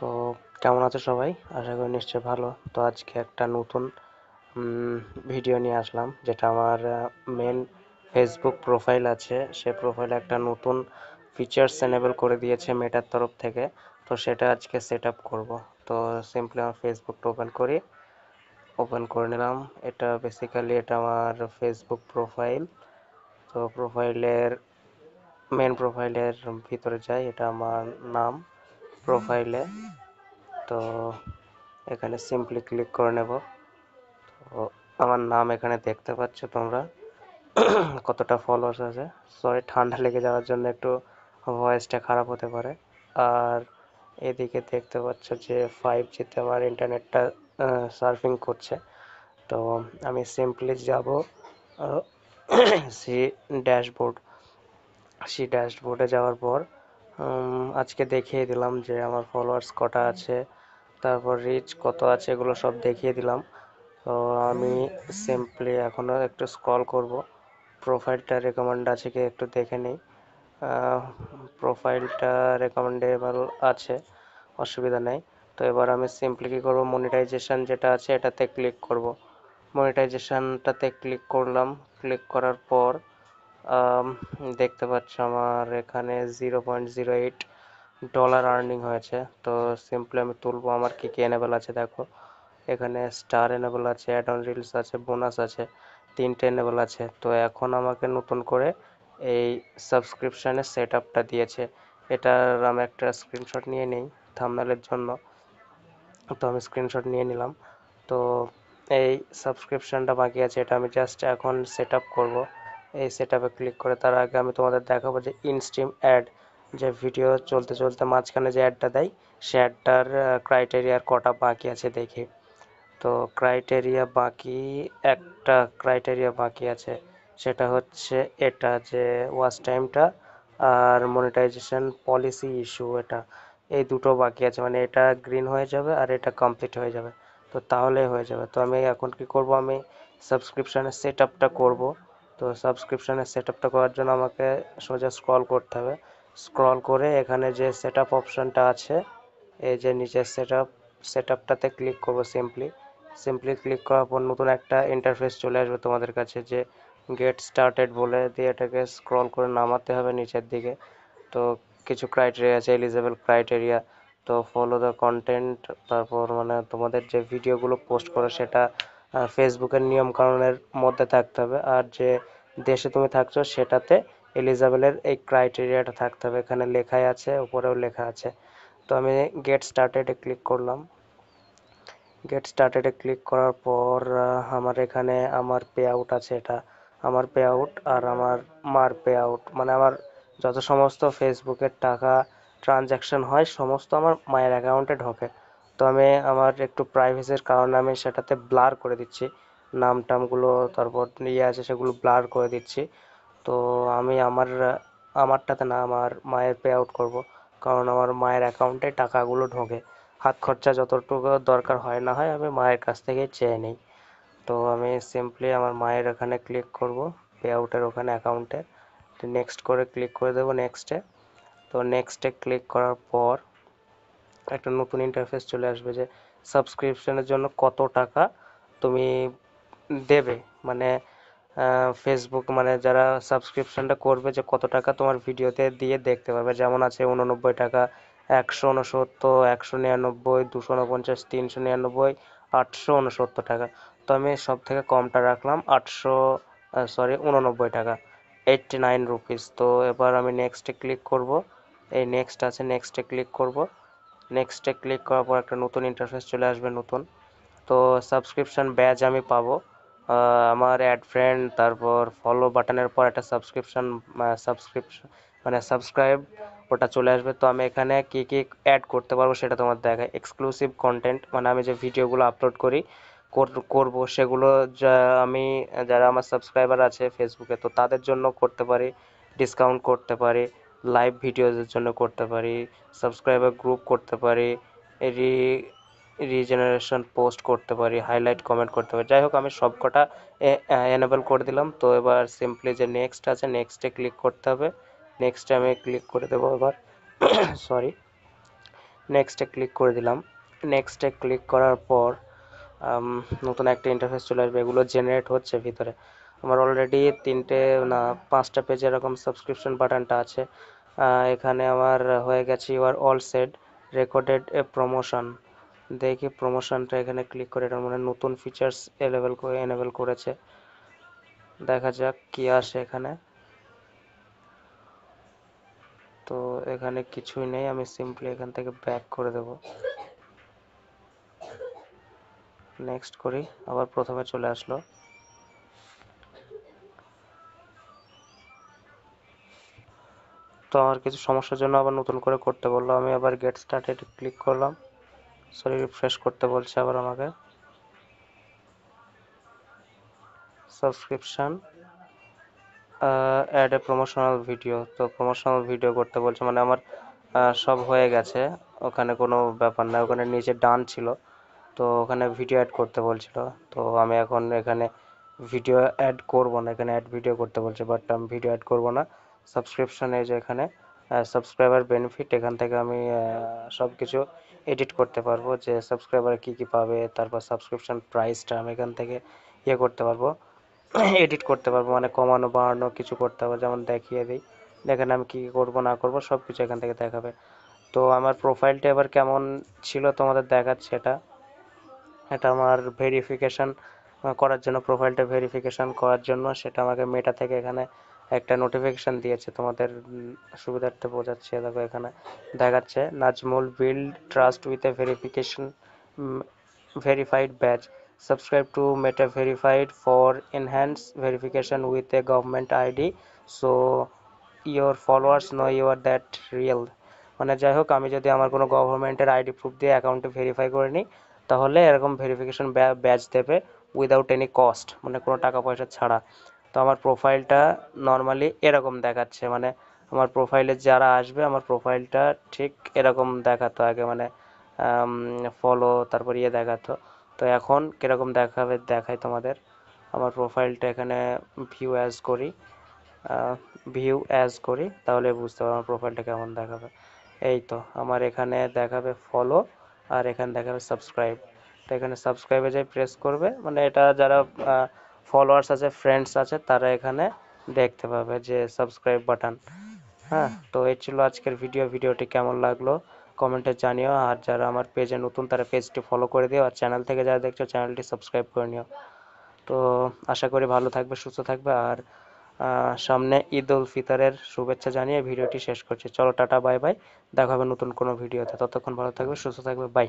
তো কেমন আছো সবাই? আশা করি নিশ্চয়ই ভালো। তো আজকে একটা নতুন ভিডিও নিয়ে আসলাম, যেটা আমার মেন ফেসবুক প্রোফাইল আছে, সে প্রোফাইলে একটা নতুন ফিচার্স এনেবল করে দিয়েছে মেটার তরফ থেকে। তো সেটা আজকে সেট আপ করবো। তো সিম্পলি আমার ফেসবুকটা ওপেন করে নিলাম। এটা বেসিক্যালি এটা আমার ফেসবুক প্রোফাইল। তো মেন প্রোফাইলের ভিতরে যাই, এটা আমার নাম প্রোফাইলে। তো এখানে সিম্পলি ক্লিক করে নেব। তো আমার নাম এখানে দেখতে পাচ্ছ তোমরা। কতটা ফলোয়ার্স আছে। সরি, ঠান্ডা লেগে যাওয়ার জন্য একটু ভয়েসটা খারাপ হতে পারে। আর এদিকে দেখতে পাচ্ছ যে 5G-তে আমার ইন্টারনেটটা সার্ফিং করছে। তো আমি সিম্পলি যাব সি ড্যাশবোর্ড। ড্যাশবোর্ডে যাওয়ার পর আজকে দেখিয়ে দিলাম যে আমার ফলোয়ার্স কটা আছে, তারপর রিচ কত আছে, এগুলো সব দেখিয়ে দিলাম। তো আমি সিম্পলি এখনও একটু স্ক্রল করব, প্রোফাইলটা রেকমেন্ড আছে কি একটু দেখে নিই। প্রোফাইলটা রেকমেন্ডেবল আছে, অসুবিধা নেই। তো এবার আমি সিম্পলি কী করবো, মনিটাইজেশন যেটা আছে এটাতে ক্লিক করব। মনিটাইজেশনটাতে ক্লিক করলাম। ক্লিক করার পর দেখতে পাচ্ছ আমার এখানে $0.08 আর্নিং হয়েছে। তো সিম্পলি আমি তুলবো। আমার কী কী এনেবল আছে দেখো, এখানে স্টার এনেবল আছে, অ্যাড অন রিলস আছে, বোনাস আছে, তিনটে এনেবল আছে। তো এখন আমাকে নতুন করে এই সাবস্ক্রিপশানের সেট আপটা দিয়েছে। এটার আমি একটা স্ক্রিনশট নিয়ে নিই থাম্বনেলের জন্য। তো আমি স্ক্রিনশট নিয়ে নিলাম। তো এই সাবস্ক্রিপশানটা বাকি আছে, এটা আমি জাস্ট এখন সেট আপ করবো। এই সেট আপে ক্লিক করে তার আগে আমি তোমাদের দেখাবো যে ইনস্ট্রিম অ্যাড, যে ভিডিও চলতে চলতে মাঝখানে যে অ্যাডটা দেয়, সে অ্যাডটার ক্রাইটেরিয়ার কটা বাকি আছে দেখি। তো একটা ক্রাইটেরিয়া বাকি আছে, সেটা হচ্ছে এটা যে ওয়াচ টাইমটা আর মনিটাইজেশন পলিসি ইস্যু, এটা এই দুটো বাকি আছে। মানে এটা গ্রিন হয়ে যাবে আর এটা কমপ্লিট হয়ে যাবে। তো তাহলেই হয়ে যাবে। তো আমি এখন কি করব, আমি সাবস্ক্রিপশানের সেট আপটা করবো। তো সাবস্ক্রিপশানের সেট আপটা করার জন্য আমাকে সোজা স্ক্রল করতে হবে। স্ক্রল করে এখানে যে সেট আপ অপশানটা আছে, এই যে নিচের সেট আপটাতে ক্লিক করবো। সিম্পলি ক্লিক করার পর নতুন একটা ইন্টারফেস চলে আসবে তোমাদের কাছে, যে গেট স্টার্টেড বলে দিয়ে এটাকে স্ক্রল করে নামাতে হবে নিচের দিকে। তো কিছু ক্রাইটেরিয়া আছে, এলিজেবল ক্রাইটেরিয়া। তো ফলো দ্য কন্টেন্ট, তারপর মানে তোমাদের যে ভিডিওগুলো পোস্ট করো সেটা ফেসবুকের নিয়ম কানুনের মধ্যে থাকতে হবে, আর যে দেশে তুমি থাকছো সেটাতে এলিজেবলের এই ক্রাইটেরিয়াটা থাকতে হবে। এখানে লেখাই আছে, উপরেও লেখা আছে। তো আমি গেট স্টার্টেডে ক্লিক করলাম। গেট স্টার্টেডে ক্লিক করার পর আমার এখানে আমার পে আউট আছে, এটা আমার পে আউট আর আমার মার পে আউট, মানে আমার যত সমস্ত ফেসবুকের টাকা ট্রানজ্যাকশন হয় সমস্ত আমার মায়ের অ্যাকাউন্টে ঢোকে। তো আমি আমার একটু প্রাইভেসির কারণে আমি সেটাতে ব্লার করে দিচ্ছি, নাম টামগুলো তারপর আছে সেগুলো ব্লার করে দিচ্ছি। তো আমি আমারটাতে না, আমার মায়ের পে আউট করবো, কারণ আমার মায়ের অ্যাকাউন্টে টাকাগুলো ঢোকে। হাত খরচা যতটুকু দরকার হয় না হয় আমি মায়ের কাছ থেকে চেয়ে নিই। তো আমি সিম্পলি আমার মায়ের ওখানে ক্লিক করব, পে আউটের ওখানে অ্যাকাউন্টে। নেক্সট করে ক্লিক করে দেবো নেক্সটে। তো নেক্সটে ক্লিক করার পর একটা নতুন ইন্টারফেস চলে আসবে, যে সাবস্ক্রিপশনের জন্য কত টাকা তুমি দেবে। মানে ফেসবুক, মানে যারা সাবস্ক্রিপশনটা করবে, যে কত টাকা তোমার ভিডিওতে দিয়ে দেখতে পারবে। যেমন আছে 89 টাকা, 169, 199, 249, 399, 869 টাকা। তো আমি সব থেকে কমটা রাখলাম 89 টাকা, 89 রুপিস। তো এবার আমি নেক্সটে ক্লিক করব। এই নেক্সট আছে, নেক্সটে ক্লিক করব। নেক্সটে ক্লিক করার পর একটা নতুন ইন্টারফেস চলে আসবে নতুন। তো সাবস্ক্রিপশন ব্যাজ আমি পাবো। আমার অ্যাড ফ্রেন্ড, তারপর ফলো বাটনের পর একটা সাবস্ক্রিপশন মানে সাবস্ক্রাইব, ওটা চলে আসবে। তো আমি এখানে কি কি অ্যাড করতে পারবো সেটা তোমার দেখায়। এক্সক্লুসিভ কন্টেন্ট, মানে আমি যে ভিডিওগুলো আপলোড করব সেগুলো যা আমি, যারা আমার সাবস্ক্রাইবার আছে ফেসবুকে, তো তাদের জন্য করতে পারি। ডিসকাউন্ট করতে পারি, লাইভ ভিডিওজের জন্য করতে পারি, সাবস্ক্রাইবার গ্রুপ করতে পারি, রি রিজেনারেশন পোস্ট করতে পারি, হাইলাইট কমেন্ট করতে পারি। যাই হোক, আমি সব কটা এনেবল করে দিলাম। তো এবার সিম্পলি যে নেক্সট আছে, নেক্সটে ক্লিক করতে হবে। নেক্সটে আমি ক্লিক করে দেবো এবার। সরি, নেক্সটে ক্লিক করে দিলাম। নেক্সটে ক্লিক করার পর নতুন একটা ইন্টারফেস চলে আসবে, এগুলো জেনারেট হচ্ছে ভিতরে। আমার অলরেডি 3টে না 5টা পেজে এরকম সাবস্ক্রিপশন বাটনটা আছে। এখানে আমার হয়ে গেছে your all set recorded A promotion. দেখি প্রমোশনটা এখানে ক্লিক করে এটার মানে নতুন ফিচার্স এনেবল করেছে, দেখা যাক কি আসে এখানে। তো এখানে কিছুই নেই, আমি সিম্পলি এখান থেকে ব্যাক করে দেব, নেক্সট করি, আবার প্রথমে চলে আসলো। তো আমার কিছু সমস্যার জন্য আবার নতুন করে করতে বললো, আমি আবার গেট স্টার্টেড ক্লিক করলাম। সরি, রিফ্রেশ করতে বলছে আবার আমাকে। Subscription add a promotional video, তো প্রমোশনাল ভিডিও করতে বলছে, মানে আমার সব হয়ে গেছে, ওখানে কোনো ব্যাপার না, ওখানে নিচে ডান ছিল, তো ওখানে ভিডিও অ্যাড করতে বলছিল। তো আমি এখন এখানে ভিডিও অ্যাড করব না, এখানে অ্যাড ভিডিও করতে বলছে, বাট আমি ভিডিও অ্যাড করব না। সাবস্ক্রিপশন এই যে এখানে সাবস্ক্রাইবার বেনিফিট, এখান থেকে আমি সব কিছু এডিট করতে পারবো, যে সাবস্ক্রাইবার কি কি পাবে, তারপর সাবস্ক্রিপশন প্রাইসটা আমি এখান থেকে করতে পারবো, এডিট করতে পারবো, মানে কমানো বাড়ানো কিছু করতে পারবো। যেমন দেখিয়ে দিই, দেখেন আমি কি কি করবো না করবো সব কিছু এখান থেকে দেখাবে। তো আমার প্রোফাইলটা এবার কেমন ছিল তোমাদের দেখাচ্ছে। এটা এটা আমার ভেরিফিকেশন করার জন্য, প্রোফাইলটা ভেরিফিকেশন করার জন্য সেটা আমাকে মেটা থেকে এখানে একটা নোটিফিকেশন দিয়েছে, তোমাদের সুবিধার্থে বোঝাচ্ছে। দেখো এখানে দেখাচ্ছে Nazmul build trust with a verification verified badge, subscribe to meta verified for enhanced verification with a government id, so your followers know you are that real। মানে যাই হোক, আমি যদি আমার কোনো গভর্নমেন্টের আইডি প্রুফ দিয়ে অ্যাকাউন্টে ভেরিফাই করে নিই, তাহলে এরকম ভেরিফিকেশন ব্যাচ দেবে উইদাউট এনি কস্ট, মানে কোনো টাকা পয়সা ছাড়া। তো আমার প্রোফাইলটা নর্মালি এরকম দেখাচ্ছে, মানে আমার প্রোফাইলে যারা আসবে আমার প্রোফাইলটা ঠিক এরকম দেখাতো আগে, মানে ফলো তারপর দেখাতো। তো এখন কিরকম দেখাবে দেখাই তোমাদের। আমার প্রোফাইলটা এখানে ভিউ অ্যাজ করি, তাহলে বুঝতে পারবো আমার প্রোফাইলটা কেমন দেখাবে। এই তো আমার এখানে দেখাবে ফলো, আর এখানে দেখাবে সাবস্ক্রাইব। তো এখানে সাবস্ক্রাইবে যাই প্রেস করবে, মানে এটা যারা ফলোয়ার্স আছে ফ্রেন্ডস আছে তারা এখানে দেখতে পাবে যে সাবস্ক্রাইব বাটন। হ্যাঁ, তো এই ছিল আজকের ভিডিওটি কেমন লাগলো কমেন্টে জানিও, আর যারা আমার পেজে নতুন তারা পেজটি ফলো করে দিও, আর চ্যানেল থেকে যারা দেখছো চ্যানেলটি সাবস্ক্রাইব করে নিও। তো আশা করি ভালো থাকবে, সুস্থ থাকবে, আর সামনে ঈদ উল ফিতরের শুভেচ্ছা জানিয়ে ভিডিওটি শেষ করছি। চলো টাটা, বাই বাই, দেখা হবে নতুন কোনো ভিডিওতে, ততক্ষণ ভালো থাকবে, সুস্থ থাকবে, বাই।